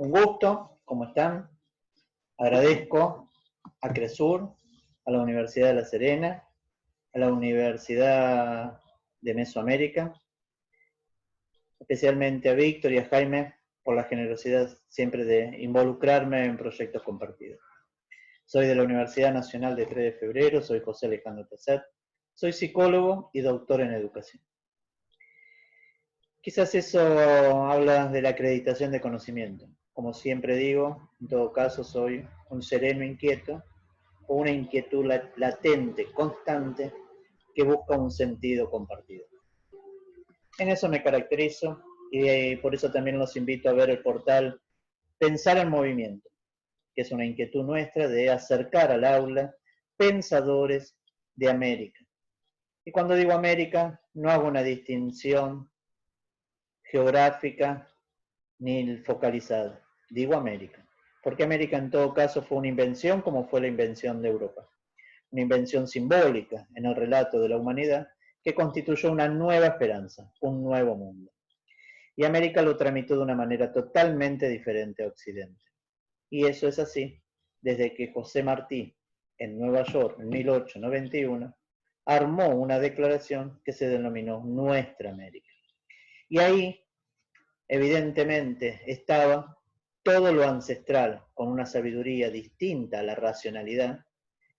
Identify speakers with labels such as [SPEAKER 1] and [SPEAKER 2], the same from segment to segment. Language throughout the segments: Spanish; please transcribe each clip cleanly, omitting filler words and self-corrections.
[SPEAKER 1] Un gusto, ¿cómo están? Agradezco a CRESUR, a la Universidad de La Serena, a la Universidad de Mesoamérica, especialmente a Víctor y a Jaime por la generosidad siempre de involucrarme en proyectos compartidos. Soy de la Universidad Nacional de 3 de Febrero, soy José Alejandro Tasset, soy psicólogo y doctor en educación. Quizás eso habla de la acreditación de conocimiento. Como siempre digo, en todo caso soy un sereno inquieto o una inquietud latente, constante, que busca un sentido compartido. En eso me caracterizo y por eso también los invito a ver el portal Pensar en Movimiento, que es una inquietud nuestra de acercar al aula pensadores de América. Y cuando digo América, no hago una distinción geográfica ni focalizada. Digo América, porque América en todo caso fue una invención como fue la invención de Europa. Una invención simbólica en el relato de la humanidad que constituyó una nueva esperanza, un nuevo mundo. Y América lo tramitó de una manera totalmente diferente a Occidente. Y eso es así desde que José Martí, en Nueva York, en 1891, armó una declaración que se denominó Nuestra América. Y ahí evidentemente estaba todo lo ancestral, con una sabiduría distinta a la racionalidad,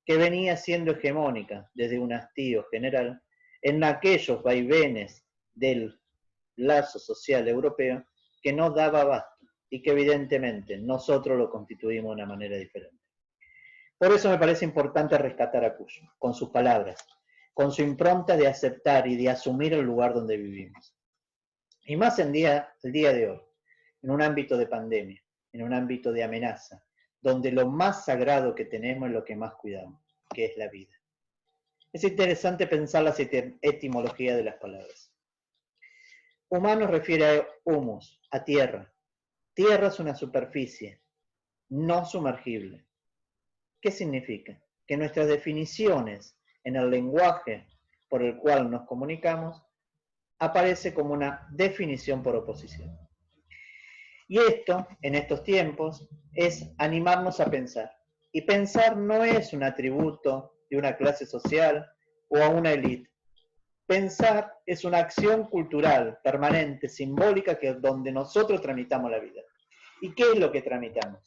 [SPEAKER 1] que venía siendo hegemónica desde un hastío general en aquellos vaivenes del lazo social europeo que no daba abasto y que evidentemente nosotros lo constituimos de una manera diferente. Por eso me parece importante rescatar a Cuyo, con sus palabras, con su impronta de aceptar y de asumir el lugar donde vivimos. Y más el día de hoy, en un ámbito de pandemia, en un ámbito de amenaza, donde lo más sagrado que tenemos es lo que más cuidamos, que es la vida. Es interesante pensar la etimología de las palabras. Humano refiere a humus, a tierra. Tierra es una superficie, no sumergible. ¿Qué significa? Que nuestras definiciones en el lenguaje por el cual nos comunicamos aparece como una definición por oposición. Y esto, en estos tiempos, es animarnos a pensar. Y pensar no es un atributo de una clase social o a una élite. Pensar es una acción cultural, permanente, simbólica, que es donde nosotros tramitamos la vida. ¿Y qué es lo que tramitamos?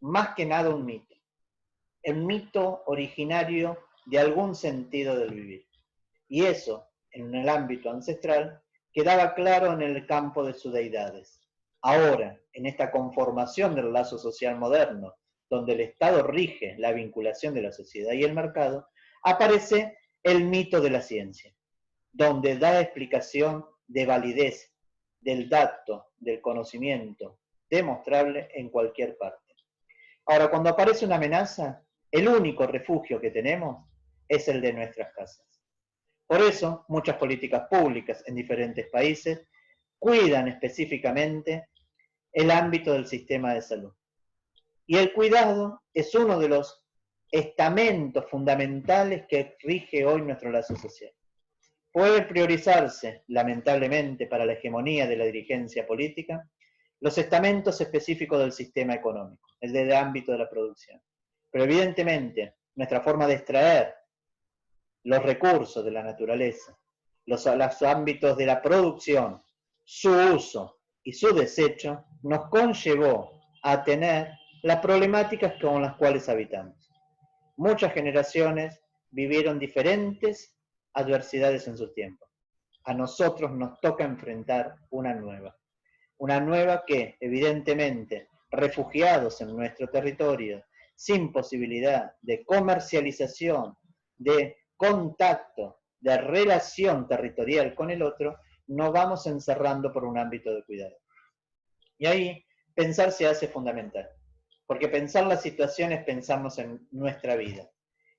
[SPEAKER 1] Más que nada un mito. El mito originario de algún sentido del vivir. Y eso, en el ámbito ancestral, quedaba claro en el campo de sus deidades. Ahora, en esta conformación del lazo social moderno, donde el Estado rige la vinculación de la sociedad y el mercado, aparece el mito de la ciencia, donde da explicación de validez del dato, del conocimiento demostrable en cualquier parte. Ahora, cuando aparece una amenaza, el único refugio que tenemos es el de nuestras casas. Por eso, muchas políticas públicas en diferentes países cuidan específicamente el ámbito del sistema de salud. Y el cuidado es uno de los estamentos fundamentales que rige hoy nuestro lazo social. Puede priorizarse, lamentablemente, para la hegemonía de la dirigencia política, los estamentos específicos del sistema económico, el del ámbito de la producción. Pero evidentemente, nuestra forma de extraer los recursos de la naturaleza, los ámbitos de la producción, su uso y su desecho, nos conllevó a tener las problemáticas con las cuales habitamos. Muchas generaciones vivieron diferentes adversidades en su tiempo. A nosotros nos toca enfrentar una nueva que, evidentemente, refugiados en nuestro territorio, sin posibilidad de comercialización, de contacto, de relación territorial con el otro, nos vamos encerrando por un ámbito de cuidado. Y ahí pensar se hace fundamental, porque pensar las situaciones pensamos en nuestra vida.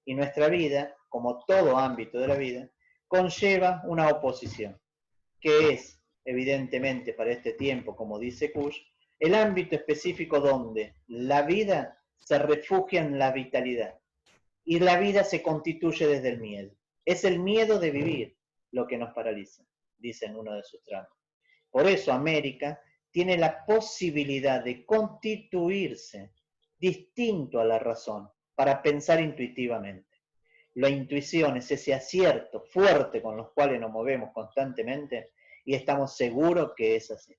[SPEAKER 1] Y nuestra vida, como todo ámbito de la vida, conlleva una oposición, que es, evidentemente para este tiempo, como dice Kush, el ámbito específico donde la vida se refugia en la vitalidad y la vida se constituye desde el miedo. Es el miedo de vivir lo que nos paraliza, dice en uno de sus tramos. Por eso América tiene la posibilidad de constituirse distinto a la razón para pensar intuitivamente. La intuición es ese acierto fuerte con los cuales nos movemos constantemente y estamos seguros que es así.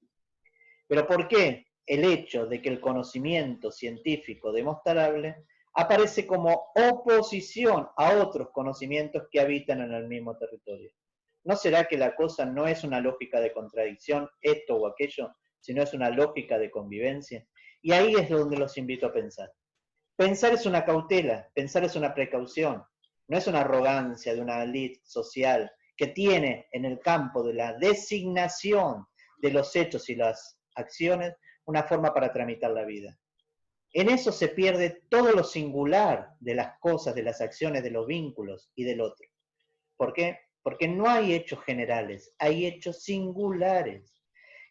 [SPEAKER 1] ¿Pero por qué el hecho de que el conocimiento científico demostrable aparece como oposición a otros conocimientos que habitan en el mismo territorio? ¿No será que la cosa no es una lógica de contradicción, esto o aquello, sino es una lógica de convivencia? Y ahí es donde los invito a pensar. Pensar es una cautela, pensar es una precaución, no es una arrogancia de una élite social que tiene en el campo de la designación de los hechos y las acciones una forma para tramitar la vida. En eso se pierde todo lo singular de las cosas, de las acciones, de los vínculos y del otro. ¿Por qué? Porque no hay hechos generales, hay hechos singulares.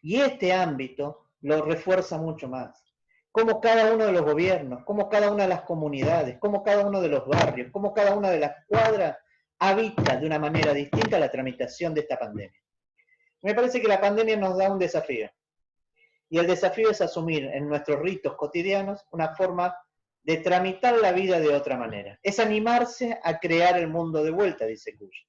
[SPEAKER 1] Y este ámbito lo refuerza mucho más. Cómo cada uno de los gobiernos, cómo cada una de las comunidades, cómo cada uno de los barrios, cómo cada una de las cuadras habita de una manera distinta la tramitación de esta pandemia. Me parece que la pandemia nos da un desafío. Y el desafío es asumir en nuestros ritos cotidianos una forma de tramitar la vida de otra manera. Es animarse a crear el mundo de vuelta, dice Cuyo.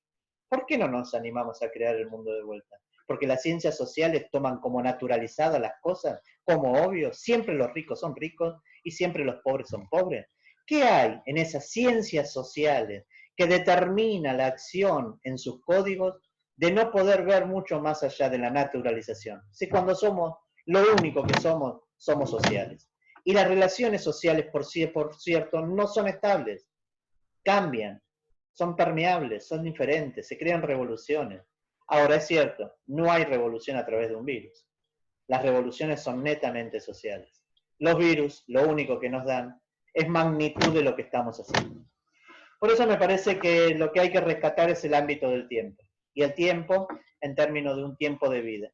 [SPEAKER 1] ¿Por qué no nos animamos a crear el mundo de vuelta? Porque las ciencias sociales toman como naturalizadas las cosas, como obvio, siempre los ricos son ricos y siempre los pobres son pobres. ¿Qué hay en esas ciencias sociales que determina la acción en sus códigos de no poder ver mucho más allá de la naturalización? Si cuando somos, lo único que somos, somos sociales. Y las relaciones sociales, por cierto, no son estables, cambian, son permeables, son diferentes, se crean revoluciones. Ahora es cierto, no hay revolución a través de un virus. Las revoluciones son netamente sociales. Los virus lo único que nos dan es magnitud de lo que estamos haciendo. Por eso me parece que lo que hay que rescatar es el ámbito del tiempo. Y el tiempo en términos de un tiempo de vida.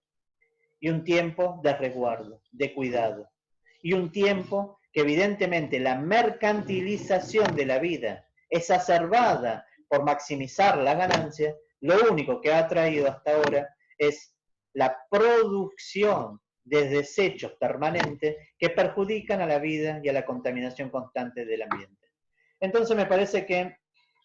[SPEAKER 1] Y un tiempo de resguardo, de cuidado. Y un tiempo que evidentemente la mercantilización de la vida exacerbada por maximizar las ganancias, lo único que ha traído hasta ahora es la producción de desechos permanentes que perjudican a la vida y a la contaminación constante del ambiente. Entonces me parece que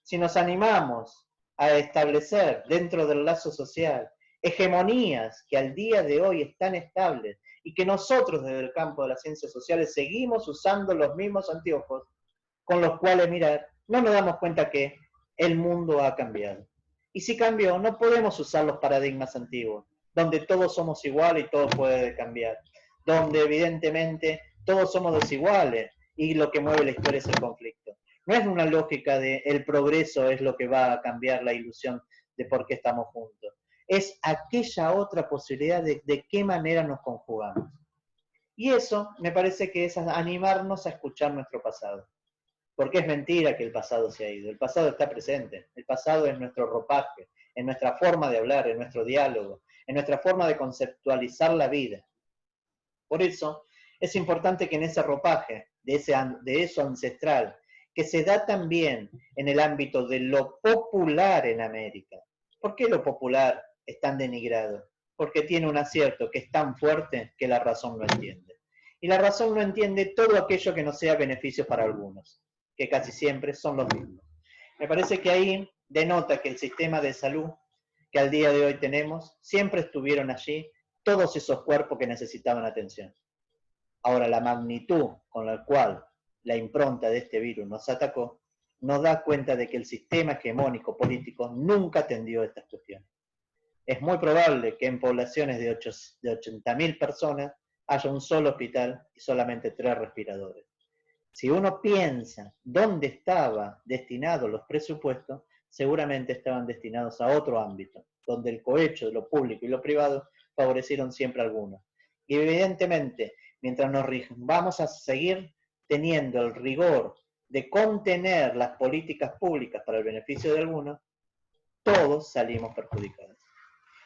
[SPEAKER 1] si nos animamos a establecer dentro del lazo social hegemonías que al día de hoy están estables y que nosotros desde el campo de las ciencias sociales seguimos usando los mismos anteojos con los cuales mirar, no nos damos cuenta que el mundo ha cambiado. Y si cambió, no podemos usar los paradigmas antiguos, donde todos somos iguales y todo puede cambiar, donde evidentemente todos somos desiguales y lo que mueve la historia es el conflicto. No es una lógica de el progreso es lo que va a cambiar la ilusión de por qué estamos juntos. Es aquella otra posibilidad de qué manera nos conjugamos. Y eso me parece que es animarnos a escuchar nuestro pasado. Porque es mentira que el pasado se ha ido. El pasado está presente. El pasado es nuestro ropaje, en nuestra forma de hablar, en nuestro diálogo, en nuestra forma de conceptualizar la vida. Por eso es importante que en ese ropaje, de eso ancestral, que se da también en el ámbito de lo popular en América. ¿Por qué lo popular es tan denigrado? Porque tiene un acierto que es tan fuerte que la razón no entiende. Y la razón no entiende todo aquello que no sea beneficio para algunos, que casi siempre son los mismos. Me parece que ahí denota que el sistema de salud que al día de hoy tenemos, siempre estuvieron allí todos esos cuerpos que necesitaban atención. Ahora, la magnitud con la cual la impronta de este virus nos atacó, nos da cuenta de que el sistema hegemónico político nunca atendió estas cuestiones. Es muy probable que en poblaciones de 80.000 personas haya un solo hospital y solamente 3 respiradores. Si uno piensa dónde estaban destinados los presupuestos, seguramente estaban destinados a otro ámbito, donde el cohecho de lo público y lo privado favorecieron siempre a algunos. Y evidentemente, mientras nos vamos a seguir teniendo el rigor de contener las políticas públicas para el beneficio de algunos, todos salimos perjudicados.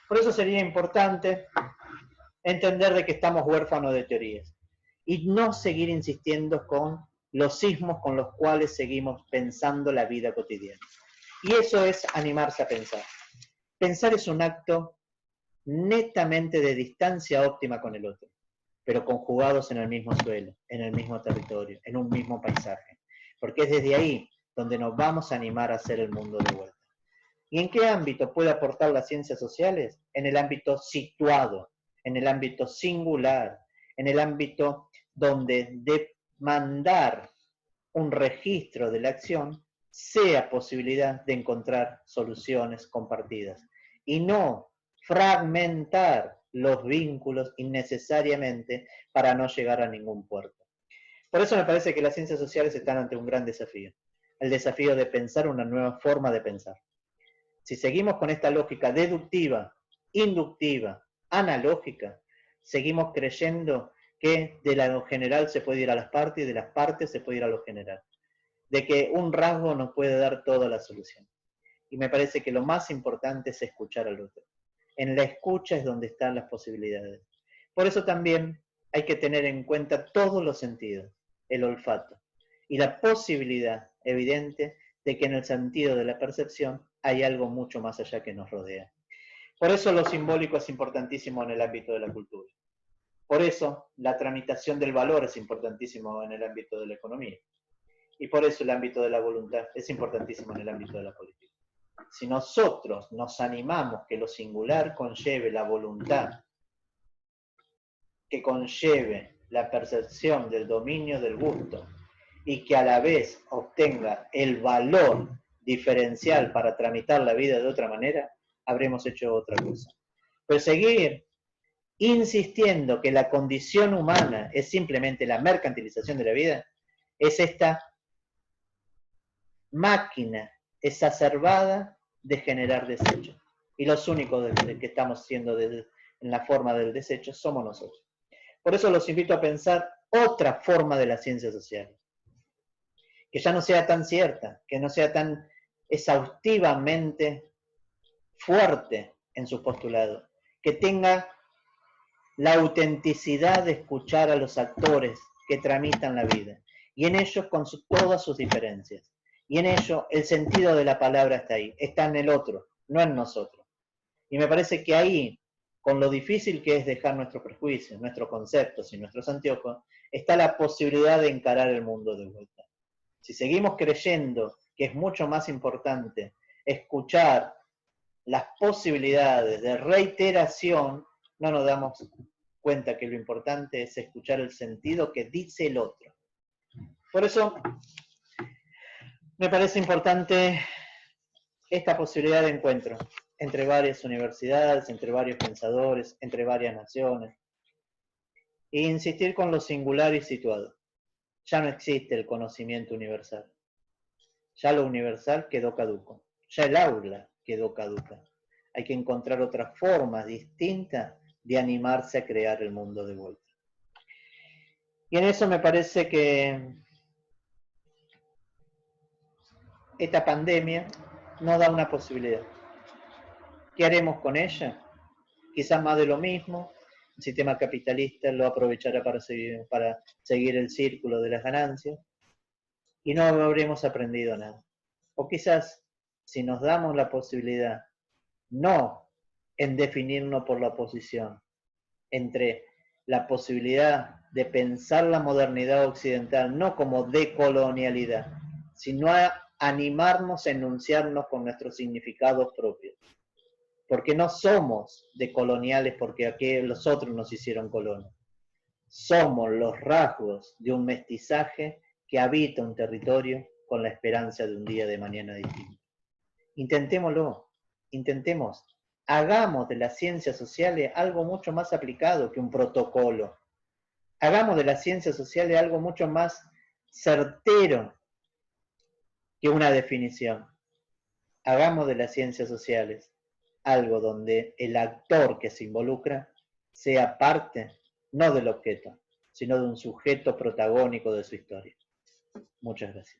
[SPEAKER 1] Por eso sería importante entender de que estamos huérfanos de teorías y no seguir insistiendo con los sismos con los cuales seguimos pensando la vida cotidiana. Y eso es animarse a pensar. Pensar es un acto netamente de distancia óptima con el otro. pero conjugados en el mismo suelo, en el mismo territorio, en un mismo paisaje. Porque es desde ahí donde nos vamos a animar a hacer el mundo de vuelta. ¿Y en qué ámbito puede aportar las ciencias sociales? En el ámbito situado, en el ámbito singular, en el ámbito donde demandar un registro de la acción sea posibilidad de encontrar soluciones compartidas y no fragmentar los vínculos innecesariamente para no llegar a ningún puerto. Por eso me parece que las ciencias sociales están ante un gran desafío, el desafío de pensar una nueva forma de pensar. Si seguimos con esta lógica deductiva, inductiva, analógica, seguimos creyendo que de lo general se puede ir a las partes y de las partes se puede ir a lo general. De que un rasgo nos puede dar toda la solución. Y me parece que lo más importante es escuchar al otro. En la escucha es donde están las posibilidades. Por eso también hay que tener en cuenta todos los sentidos, el olfato, y la posibilidad evidente de que en el sentido de la percepción hay algo mucho más allá que nos rodea. Por eso lo simbólico es importantísimo en el ámbito de la cultura. Por eso la tramitación del valor es importantísimo en el ámbito de la economía. Y por eso el ámbito de la voluntad es importantísimo en el ámbito de la política. Si nosotros nos animamos que lo singular conlleve la voluntad, que conlleve la percepción del dominio del gusto y que a la vez obtenga el valor diferencial para tramitar la vida de otra manera, habremos hecho otra cosa. Pero seguir insistiendo que la condición humana es simplemente la mercantilización de la vida, es esta máquina exacerbada de generar desechos. Y los únicos que estamos siendo en la forma del desecho somos nosotros. Por eso los invito a pensar otra forma de la ciencia social, que ya no sea tan cierta, que no sea tan exhaustivamente fuerte en su postulado, que tenga la autenticidad de escuchar a los actores que tramitan la vida, y en ello con todas sus diferencias. Y en ello el sentido de la palabra está ahí, está en el otro, no en nosotros. Y me parece que ahí, con lo difícil que es dejar nuestros prejuicios, nuestros conceptos y nuestros anteojos, está la posibilidad de encarar el mundo de vuelta. Si seguimos creyendo que es mucho más importante escuchar las posibilidades de reiteración, no nos damos cuenta que lo importante es escuchar el sentido que dice el otro. Por eso me parece importante esta posibilidad de encuentro entre varias universidades, entre varios pensadores, entre varias naciones, e insistir con lo singular y situado. Ya no existe el conocimiento universal. Ya lo universal quedó caduco. Ya el aula quedó caduca. Hay que encontrar otras formas distintas de animarse a crear el mundo de vuelta. Y en eso me parece que esta pandemia nos da una posibilidad. ¿Qué haremos con ella? Quizás más de lo mismo. El sistema capitalista lo aprovechará para seguir el círculo de las ganancias y no habremos aprendido nada. O quizás, si nos damos la posibilidad, no en definirnos por la oposición, entre la posibilidad de pensar la modernidad occidental no como decolonialidad, sino a animarnos a enunciarnos con nuestros significados propios. Porque no somos decoloniales porque aquí los otros nos hicieron colonos. Somos los rasgos de un mestizaje que habita un territorio con la esperanza de un día de mañana distinto. Intentémoslo, intentemos, hagamos de las ciencias sociales algo mucho más aplicado que un protocolo. Hagamos de las ciencias sociales algo mucho más certero que una definición. Hagamos de las ciencias sociales algo donde el actor que se involucra sea parte, no del objeto, sino de un sujeto protagónico de su historia. Muchas gracias.